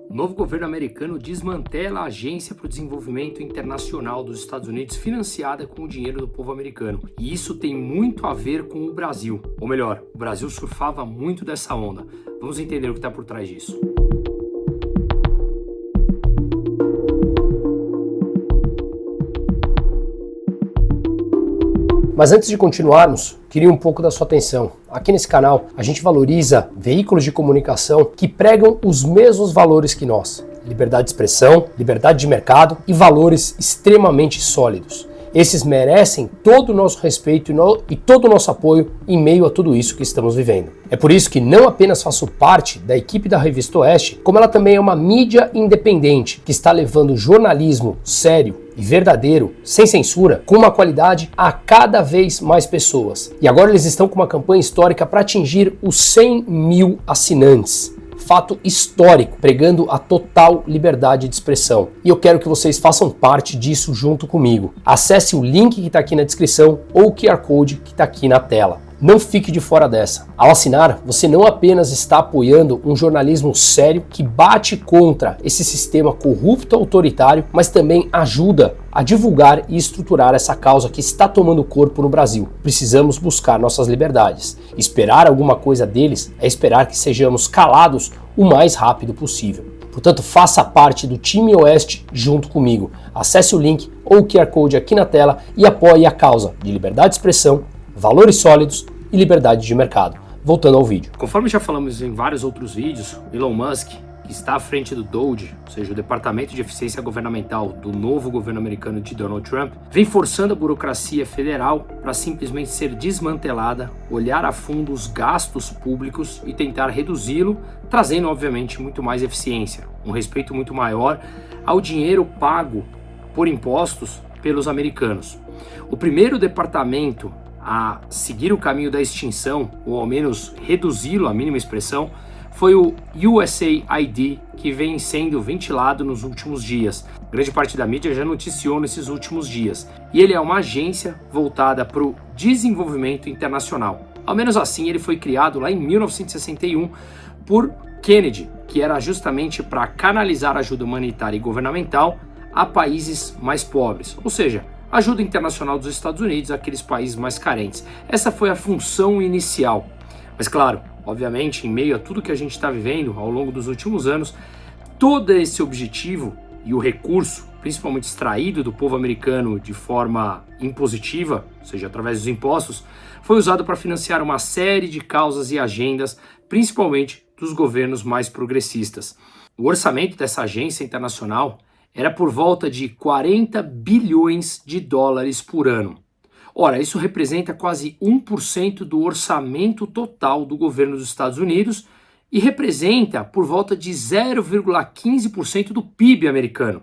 O novo governo americano desmantela a Agência para o Desenvolvimento Internacional dos Estados Unidos, financiada com o dinheiro do povo americano. E isso tem muito a ver com o Brasil. Ou melhor, o Brasil surfava muito dessa onda. Vamos entender o que está por trás disso. Mas antes de continuarmos, queria um pouco da sua atenção. Aqui nesse canal, a gente valoriza veículos de comunicação que pregam os mesmos valores que nós: liberdade de expressão, liberdade de mercado e valores extremamente sólidos. Esses merecem todo o nosso respeito e todo o nosso apoio em meio a tudo isso que estamos vivendo. É por isso que não apenas faço parte da equipe da Revista Oeste, como ela também é uma mídia independente que está levando jornalismo sério e verdadeiro, sem censura, com uma qualidade a cada vez mais pessoas. E agora eles estão com uma campanha histórica para atingir os 100 mil assinantes. Fato histórico, pregando a total liberdade de expressão. E eu quero que vocês façam parte disso junto comigo. Acesse o link que está aqui na descrição ou o QR Code que está aqui na tela. Não fique de fora dessa. Ao assinar, você não apenas está apoiando um jornalismo sério que bate contra esse sistema corrupto autoritário, mas também ajuda a divulgar e estruturar essa causa que está tomando corpo no Brasil. Precisamos buscar nossas liberdades. Esperar alguma coisa deles é esperar que sejamos calados o mais rápido possível. Portanto, faça parte do time Oeste junto comigo. Acesse o link ou o QR Code aqui na tela e apoie a causa de liberdade de expressão, valores sólidos e liberdade de mercado. Voltando ao vídeo. Conforme já falamos em vários outros vídeos, Elon Musk, que está à frente do DOGE, ou seja, o Departamento de Eficiência Governamental do novo governo americano de Donald Trump, vem forçando a burocracia federal para simplesmente ser desmantelada, olhar a fundo os gastos públicos e tentar reduzi-lo, trazendo, obviamente, muito mais eficiência, um respeito muito maior ao dinheiro pago por impostos pelos americanos. O primeiro departamento a seguir o caminho da extinção, ou ao menos reduzi-lo à mínima expressão, foi o USAID, que vem sendo ventilado nos últimos dias. Grande parte da mídia já noticiou nesses últimos dias. E ele é uma agência voltada para o desenvolvimento internacional. Ao menos assim ele foi criado lá em 1961 por Kennedy, que era justamente para canalizar ajuda humanitária e governamental a países mais pobres, ou seja, ajuda internacional dos Estados Unidos àqueles países mais carentes. Essa foi a função inicial. Mas claro, obviamente, em meio a tudo que a gente está vivendo ao longo dos últimos anos, todo esse objetivo e o recurso, principalmente extraído do povo americano de forma impositiva, ou seja, através dos impostos, foi usado para financiar uma série de causas e agendas, principalmente dos governos mais progressistas. O orçamento dessa agência internacional era por volta de 40 bilhões de dólares por ano. Ora, isso representa quase 1% do orçamento total do governo dos Estados Unidos e representa por volta de 0,15% do PIB americano.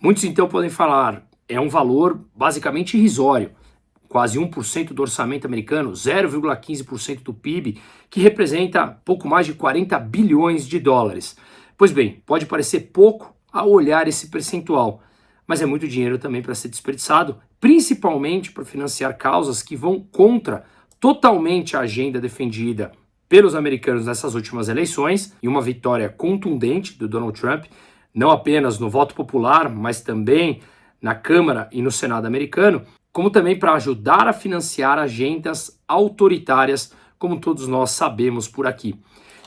Muitos então podem falar, é um valor basicamente irrisório, quase 1% do orçamento americano, 0,15% do PIB, que representa pouco mais de 40 bilhões de dólares. Pois bem, pode parecer pouco ao olhar esse percentual, mas é muito dinheiro também para ser desperdiçado, principalmente para financiar causas que vão contra totalmente a agenda defendida pelos americanos nessas últimas eleições, e uma vitória contundente do Donald Trump, não apenas no voto popular, mas também na Câmara e no Senado americano, como também para ajudar a financiar agendas autoritárias, como todos nós sabemos por aqui.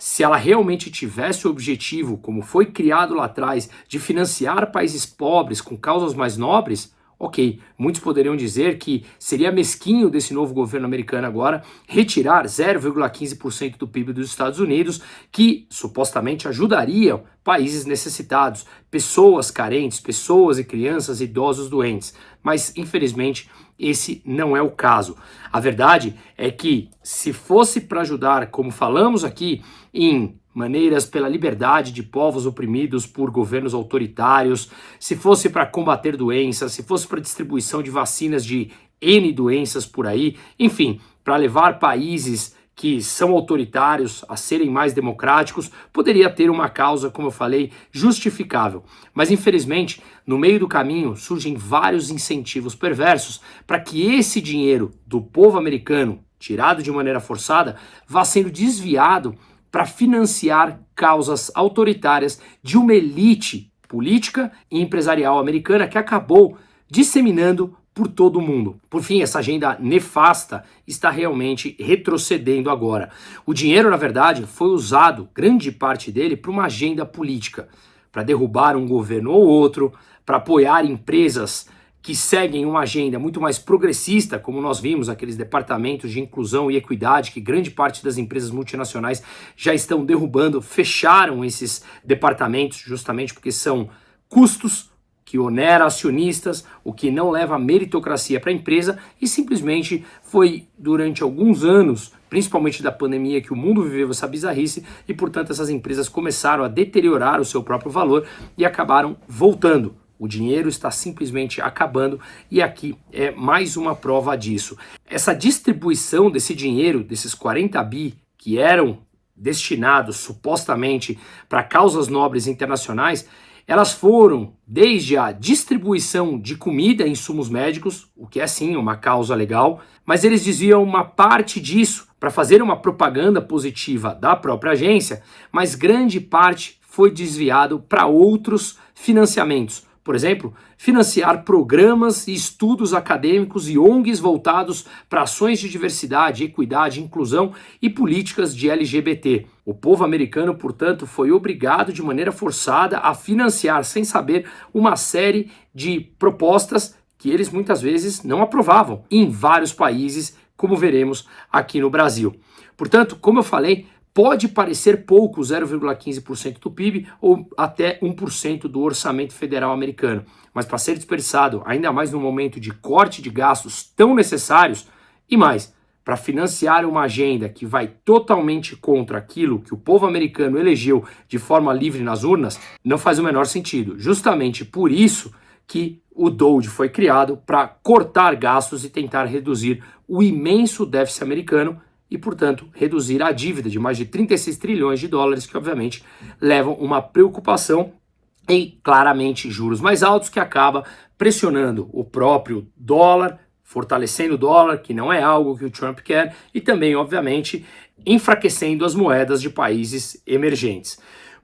Se ela realmente tivesse o objetivo, como foi criado lá atrás, de financiar países pobres com causas mais nobres, ok, muitos poderiam dizer que seria mesquinho desse novo governo americano agora retirar 0,15% do PIB dos Estados Unidos, que supostamente ajudariam países necessitados, pessoas carentes, pessoas e crianças, idosos doentes. Mas, infelizmente, esse não é o caso. A verdade é que, se fosse para ajudar, como falamos aqui, em maneiras pela liberdade de povos oprimidos por governos autoritários, se fosse para combater doenças, se fosse para distribuição de vacinas de N doenças por aí, enfim, para levar países que são autoritários a serem mais democráticos, poderia ter uma causa, como eu falei, justificável. Mas infelizmente, no meio do caminho surgem vários incentivos perversos para que esse dinheiro do povo americano, tirado de maneira forçada, vá sendo desviado para financiar causas autoritárias de uma elite política e empresarial americana que acabou disseminando por todo o mundo. Por fim, essa agenda nefasta está realmente retrocedendo agora. O dinheiro, na verdade, foi usado, grande parte dele, para uma agenda política, para derrubar um governo ou outro, para apoiar empresas que seguem uma agenda muito mais progressista, como nós vimos, aqueles departamentos de inclusão e equidade, que grande parte das empresas multinacionais já estão derrubando, fecharam esses departamentos justamente porque são custos que onera acionistas, o que não leva a meritocracia para a empresa, e simplesmente foi durante alguns anos, principalmente da pandemia, que o mundo viveu essa bizarrice, e portanto essas empresas começaram a deteriorar o seu próprio valor e acabaram voltando. O dinheiro está simplesmente acabando e aqui é mais uma prova disso. Essa distribuição desse dinheiro, desses 40 bi que eram destinados supostamente para causas nobres internacionais, elas foram desde a distribuição de comida e insumos médicos, o que é sim uma causa legal, mas eles desviam uma parte disso para fazer uma propaganda positiva da própria agência, mas grande parte foi desviado para outros financiamentos. Por exemplo, financiar programas e estudos acadêmicos e ONGs voltados para ações de diversidade, equidade, inclusão e políticas de LGBT. O povo americano, portanto, foi obrigado de maneira forçada a financiar, sem saber, uma série de propostas que eles muitas vezes não aprovavam em vários países, como veremos aqui no Brasil. Portanto, como eu falei, pode parecer pouco, 0,15% do PIB ou até 1% do orçamento federal americano, mas para ser desperdiçado, ainda mais num momento de corte de gastos tão necessários, e mais, para financiar uma agenda que vai totalmente contra aquilo que o povo americano elegeu de forma livre nas urnas, não faz o menor sentido. Justamente por isso que o DOGE foi criado, para cortar gastos e tentar reduzir o imenso déficit americano, e, portanto, reduzir a dívida de mais de 36 trilhões de dólares, que obviamente levam uma preocupação e claramente juros mais altos, que acaba pressionando o próprio dólar, fortalecendo o dólar, que não é algo que o Trump quer, e também, obviamente, enfraquecendo as moedas de países emergentes.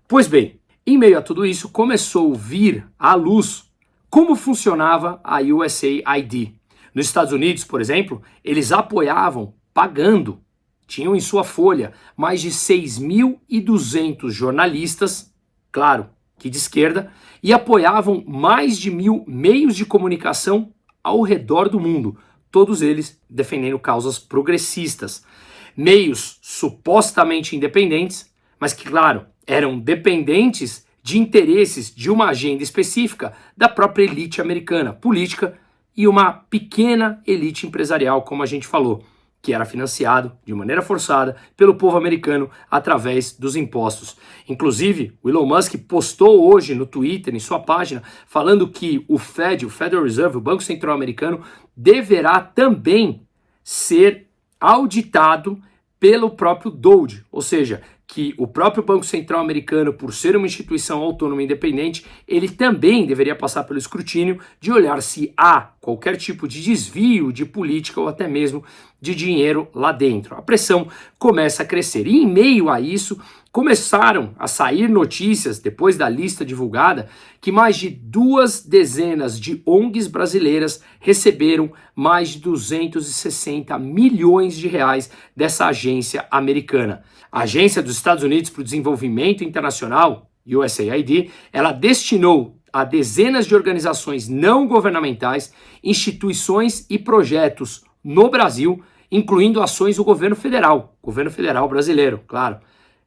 Pois bem, em meio a tudo isso, começou a vir à luz como funcionava a USAID. Nos Estados Unidos, por exemplo, eles apoiavam pagando. Tinham em sua folha mais de 6.200 jornalistas, claro, que de esquerda, e apoiavam mais de 1.000 meios de comunicação ao redor do mundo, todos eles defendendo causas progressistas. Meios supostamente independentes, mas que, claro, eram dependentes de interesses de uma agenda específica da própria elite americana, política, e uma pequena elite empresarial, como a gente falou, que era financiado de maneira forçada pelo povo americano através dos impostos. Inclusive, o Elon Musk postou hoje no Twitter, em sua página, falando que o Fed, o Federal Reserve, o Banco Central Americano, deverá também ser auditado pelo próprio DOGE, ou seja, que o próprio Banco Central Americano, por ser uma instituição autônoma e independente, ele também deveria passar pelo escrutínio de olhar se há qualquer tipo de desvio de política ou até mesmo de dinheiro lá dentro. A pressão começa a crescer e em meio a isso começaram a sair notícias, depois da lista divulgada, que mais de 200 de ONGs brasileiras receberam mais de 260 milhões de reais dessa agência americana. A Agência dos Estados Unidos para o Desenvolvimento Internacional, USAID, ela destinou a dezenas de organizações não governamentais, instituições e projetos no Brasil, incluindo ações do governo federal brasileiro, claro,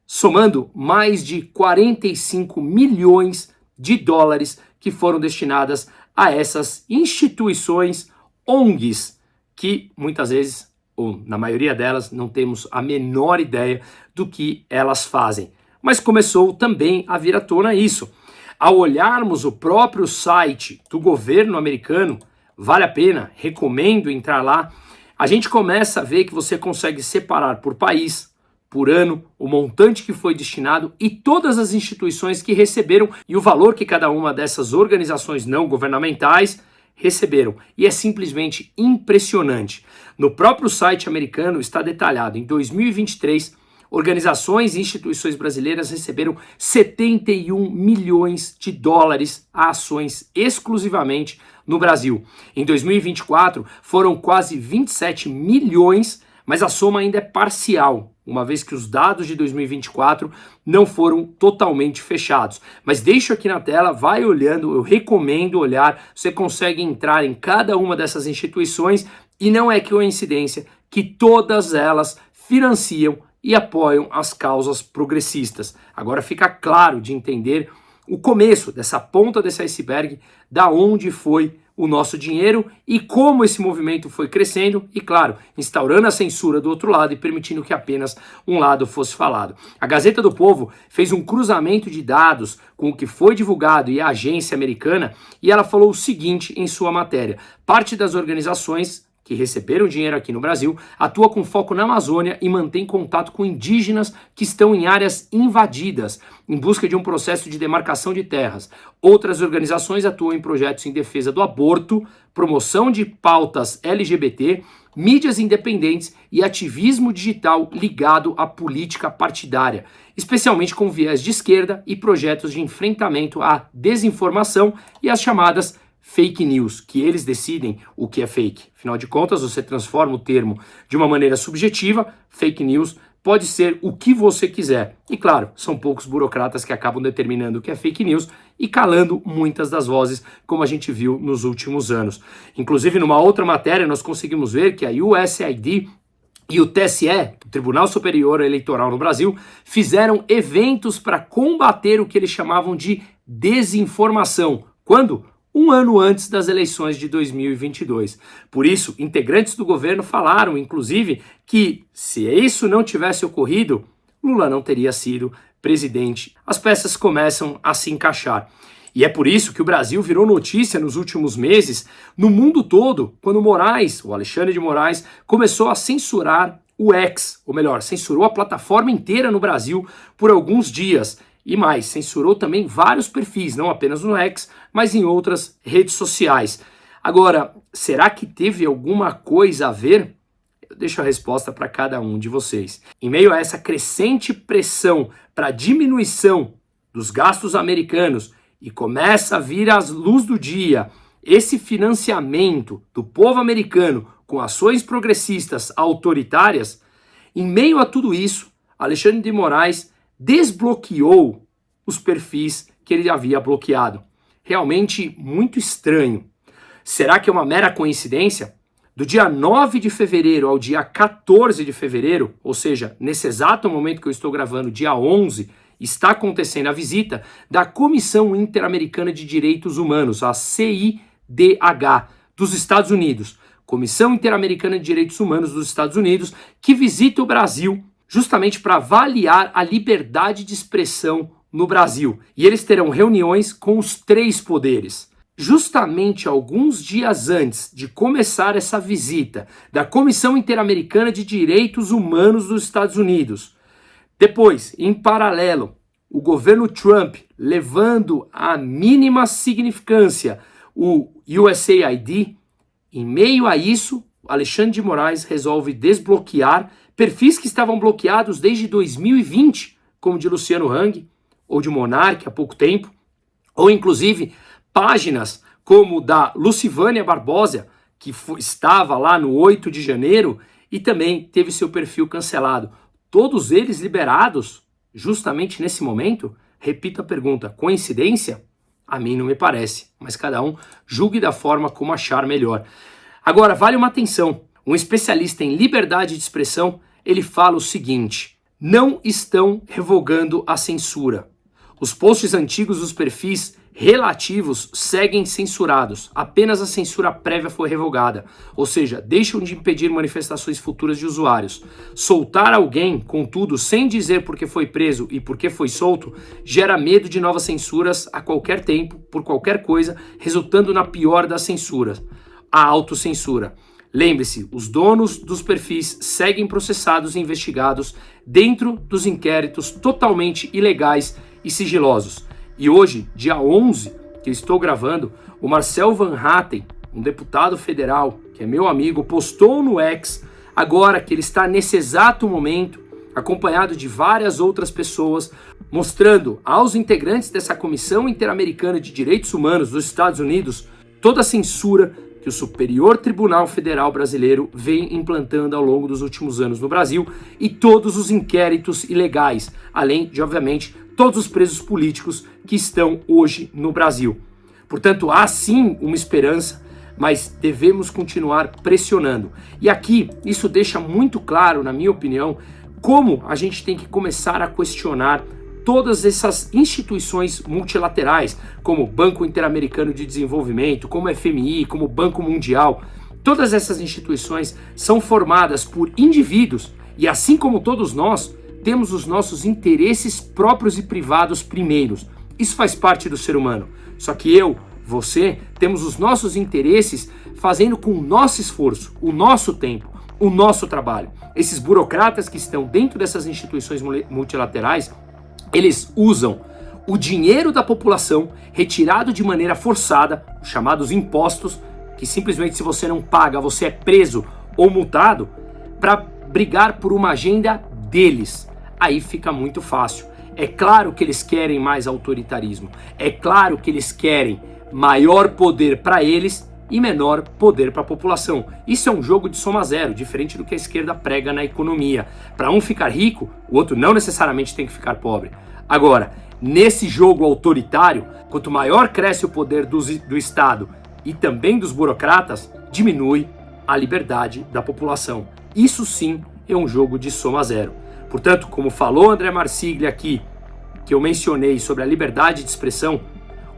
somando mais de 45 milhões de dólares que foram destinadas a essas instituições ONGs, que muitas vezes, ou na maioria delas, não temos a menor ideia do que elas fazem. Mas começou também a vir à tona isso. Ao olharmos o próprio site do governo americano, vale a pena, recomendo entrar lá, a gente começa a ver que você consegue separar por país, por ano, o montante que foi destinado e todas as instituições que receberam e o valor que cada uma dessas organizações não governamentais receberam. E é simplesmente impressionante. No próprio site americano está detalhado, em 2023, Organizações e instituições brasileiras receberam 71 milhões de dólares a ações exclusivamente no Brasil. Em 2024, foram quase 27 milhões, mas a soma ainda é parcial, uma vez que os dados de 2024 não foram totalmente fechados. Mas deixo aqui na tela, vai olhando, eu recomendo olhar, você consegue entrar em cada uma dessas instituições e não é coincidência que todas elas financiam e apoiam as causas progressistas. Agora fica claro de entender o começo dessa ponta desse iceberg, da onde foi o nosso dinheiro e como esse movimento foi crescendo e, claro, instaurando a censura do outro lado e permitindo que apenas um lado fosse falado. A Gazeta do Povo fez um cruzamento de dados com o que foi divulgado e a agência americana e ela falou o seguinte em sua matéria: parte das organizações que receberam dinheiro aqui no Brasil, atua com foco na Amazônia e mantém contato com indígenas que estão em áreas invadidas, em busca de um processo de demarcação de terras. Outras organizações atuam em projetos em defesa do aborto, promoção de pautas LGBT, mídias independentes e ativismo digital ligado à política partidária, especialmente com viés de esquerda e projetos de enfrentamento à desinformação e às chamadas fake news, que eles decidem o que é fake. Afinal de contas, você transforma o termo de uma maneira subjetiva, fake news pode ser o que você quiser. E claro, são poucos burocratas que acabam determinando o que é fake news e calando muitas das vozes, como a gente viu nos últimos anos. Inclusive, numa outra matéria, nós conseguimos ver que a USAID e o TSE, o Tribunal Superior Eleitoral no Brasil, fizeram eventos para combater o que eles chamavam de desinformação. Quando? Um ano antes das eleições de 2022. Por isso, integrantes do governo falaram, inclusive, que se isso não tivesse ocorrido, Lula não teria sido presidente. As peças começam a se encaixar. E é por isso que o Brasil virou notícia nos últimos meses, no mundo todo, quando o Alexandre de Moraes, começou a censurar o X, ou melhor, censurou a plataforma inteira no Brasil por alguns dias. E mais, censurou também vários perfis, não apenas no X, mas em outras redes sociais. Agora, será que teve alguma coisa a ver? Eu deixo a resposta para cada um de vocês. Em meio a essa crescente pressão para diminuição dos gastos americanos e começa a vir à luz do dia esse financiamento do povo americano com ações progressistas autoritárias, em meio a tudo isso, Alexandre de Moraes desbloqueou os perfis que ele havia bloqueado. Realmente muito estranho. Será que é uma mera coincidência? Do dia 9 de fevereiro ao dia 14 de fevereiro, ou seja, nesse exato momento que eu estou gravando, dia 11, está acontecendo a visita da Comissão Interamericana de Direitos Humanos, a CIDH, dos Estados Unidos. Comissão Interamericana de Direitos Humanos dos Estados Unidos, que visita o Brasil justamente para avaliar a liberdade de expressão no Brasil. E eles terão reuniões com os três poderes. Justamente alguns dias antes de começar essa visita da Comissão Interamericana de Direitos Humanos dos Estados Unidos. Depois, em paralelo, o governo Trump levando a mínima significância o USAID. Em meio a isso, Alexandre de Moraes resolve desbloquear perfis que estavam bloqueados desde 2020, como de Luciano Hang, ou de Monark há pouco tempo, ou inclusive páginas como da Lucivânia Barbosa, que estava lá no 8 de janeiro e também teve seu perfil cancelado. Todos eles liberados justamente nesse momento? Repito a pergunta, coincidência? A mim não me parece, mas cada um julgue da forma como achar melhor. Agora, vale uma atenção, um especialista em liberdade de expressão, ele fala o seguinte: não estão revogando a censura. Os posts antigos dos perfis relativos seguem censurados. Apenas a censura prévia foi revogada. Ou seja, deixam de impedir manifestações futuras de usuários. Soltar alguém, contudo, sem dizer por que foi preso e por que foi solto, gera medo de novas censuras a qualquer tempo, por qualquer coisa, resultando na pior das censuras, a autocensura. Lembre-se, os donos dos perfis seguem processados e investigados dentro dos inquéritos totalmente ilegais e sigilosos. E hoje, dia 11, que eu estou gravando, o Marcel Van Hatten, um deputado federal, que é meu amigo, postou no X, agora que ele está nesse exato momento acompanhado de várias outras pessoas, mostrando aos integrantes dessa Comissão Interamericana de Direitos Humanos dos Estados Unidos toda a censura que o Superior Tribunal Federal Brasileiro vem implantando ao longo dos últimos anos no Brasil e todos os inquéritos ilegais, além de, obviamente, todos os presos políticos que estão hoje no Brasil. Portanto, há sim uma esperança, mas devemos continuar pressionando. E aqui, isso deixa muito claro, na minha opinião, como a gente tem que começar a questionar todas essas instituições multilaterais, como o Banco Interamericano de Desenvolvimento, como o FMI, como o Banco Mundial. Todas essas instituições são formadas por indivíduos e, assim como todos nós, temos os nossos interesses próprios e privados primeiros. Isso faz parte do ser humano. Só que eu, você, temos os nossos interesses fazendo com o nosso esforço, o nosso tempo, o nosso trabalho. Esses burocratas que estão dentro dessas instituições multilaterais, eles usam o dinheiro da população retirado de maneira forçada, chamados impostos, que simplesmente se você não paga, você é preso ou multado, para brigar por uma agenda deles. Aí fica muito fácil. É claro que eles querem mais autoritarismo. É claro que eles querem maior poder para eles e menor poder para a população. Isso é um jogo de soma zero, diferente do que a esquerda prega na economia. Para um ficar rico, o outro não necessariamente tem que ficar pobre. Agora, nesse jogo autoritário, quanto maior cresce o poder do Estado e também dos burocratas, diminui a liberdade da população. Isso sim é um jogo de soma zero. Portanto, como falou André Marsiglia aqui, que eu mencionei sobre a liberdade de expressão,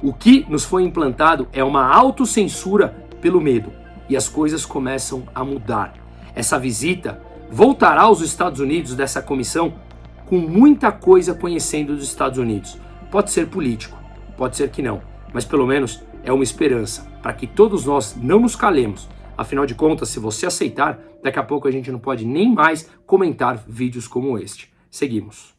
o que nos foi implantado é uma autocensura pelo medo. E as coisas começam a mudar. Essa visita voltará aos Estados Unidos dessa comissão com muita coisa conhecendo dos Estados Unidos. Pode ser político, pode ser que não, mas pelo menos é uma esperança para que todos nós não nos calemos. Afinal de contas, se você aceitar, daqui a pouco a gente não pode nem mais comentar vídeos como este. Seguimos.